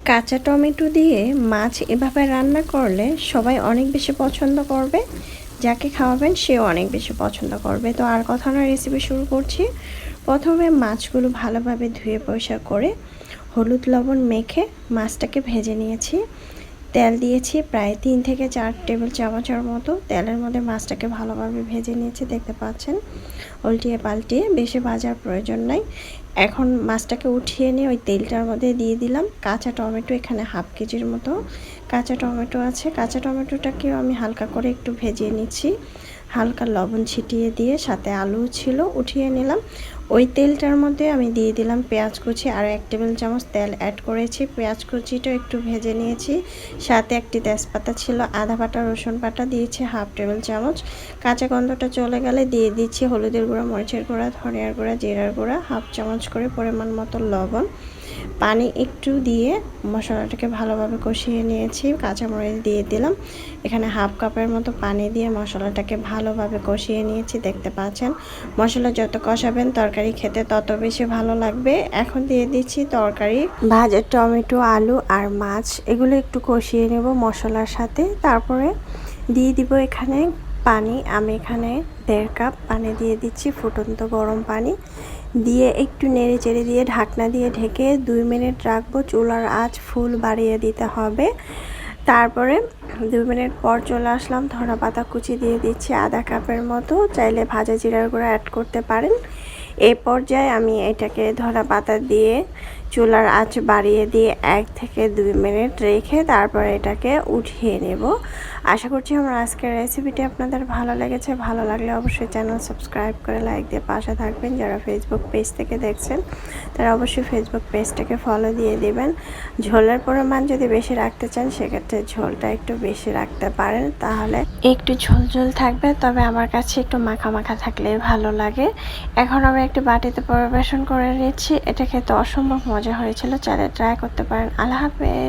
কাঁচা টমেটো দিয়ে মাছ এভাবে রান্না করলে সবাই অনেক বেশি পছন্দ করবে। যাকে খাওয়াবেন সেও অনেক বেশি পছন্দ করবে। তো আর কথা না, রেসিপি শুরু করছি। প্রথমে মাছগুলো ভালোভাবে ধুয়ে পরিষ্কার করে হলুদ লবণ মেখে মাছটাকে ভেজে নিয়েছি। তেল দিয়েছি প্রায় 3 থেকে 4 টেবিল চামচের মতো। তেলের মধ্যে মাছটাকে ভালোভাবে ভেজে নিয়েছি, দেখতে পাচ্ছেন। উল্টিয়ে পাল্টিয়ে, বেশি ভাজার প্রয়োজন নাই। এখন মাছটাকে উঠিয়ে নিয়ে ওই তেলটার মধ্যে দিয়ে দিলাম কাঁচা টমেটো। এখানে হাফ কেজির মতো কাঁচা টমেটো আছে। কাঁচা টমেটোটাকেও আমি হালকা করে একটু ভেজে নিচ্ছি, হালকা লবণ ছিটিয়ে দিয়ে। সাথে আলু ছিল, উঠিয়ে নিলাম। ওই তেলটার মধ্যে আমি দিয়ে দিলাম পেঁয়াজ কুচি, আর 1 টেবিল চামচ তেল অ্যাড করেছি। পেঁয়াজ কুচিটা একটু ভেজে নিয়েছি। সাথে একটি তেজপাতা ছিল, আদা বাটা রসুন বাটা দিয়েছি হাফ টেবিল চামচ। কাঁচা গন্ধটা চলে গেলে দিয়ে দিচ্ছি হলুদের গুঁড়া, মরিচের গুঁড়া, ধনিয়ার গুঁড়া, জিরার গুঁড়া হাফ চামচ করে, পরিমাণ মতো লবণ, পানি একটু দিয়ে মশলাটাকে ভালোভাবে কষিয়ে নিয়েছি। কাঁচামরিচ দিয়ে দিলাম। এখানে হাফ কাপের মতো পানি দিয়ে মশলাটাকে ভালোভাবে কষিয়ে নিয়েছি, দেখতে পাচ্ছেন। মশলা যত কষাবেন তরকারি খেতে তত বেশি ভালো লাগবে। এখন দিয়ে দিচ্ছি তরকারি ভাজা টমেটো, আলু আর মাছ, এগুলো একটু কষিয়ে নেব মশলার সাথে। তারপরে দিয়ে দিব এখানে পানি। আমি এখানে 1.5 কাপ পানি দিয়ে দিচ্ছি, ফুটন্ত গরম পানি দিয়ে একটু নেড়ে চেড়ে দিয়ে ঢাকনা দিয়ে ঢেকে 2 মিনিট রাখবো। চুলার আঁচ ফুল বাড়িয়ে দিতে হবে। তারপরে 2 মিনিট পর চলে আসলাম। ধনা পাতা কুচি দিয়ে দিচ্ছি আধা কাপের মতো, চাইলে ভাজা জিরার গুঁড়া অ্যাড করতে পারেন। এই পর্যায়ে আমি এটাকে ধনা পাতা দিয়ে চুলার আঁচ বাড়িয়ে দিয়ে 1 থেকে 2 মিনিট রেখে তারপরে এটাকে উঠিয়ে নেব। আশা করছি আমার আজকের রেসিপিটি আপনাদের ভালো লেগেছে। ভালো লাগলে অবশ্যই চ্যানেল সাবস্ক্রাইব করে লাইক দিয়ে পাশে থাকবেন। যারা ফেসবুক পেজ থেকে দেখছেন তারা অবশ্যই ফেসবুক পেজটাকে ফলো দিয়ে দেবেন। ঝোলের পরিমাণ যদি বেশি রাখতে চান সেক্ষেত্রে ঝোলটা একটু বেশি রাখতে পারেন, তাহলে একটু ঝোল ঝোল থাকবে। তবে আমার কাছে একটু মাখা মাখা থাকলে ভালো লাগে। এখন আমি একটি বাটিতে পরিবেশন করে নিচ্ছি। এটা খেতে অসম্ভব মজা হয়েছিল, চাইলে ট্রাই করতে পারেন। আল্লাহ হাফেজ।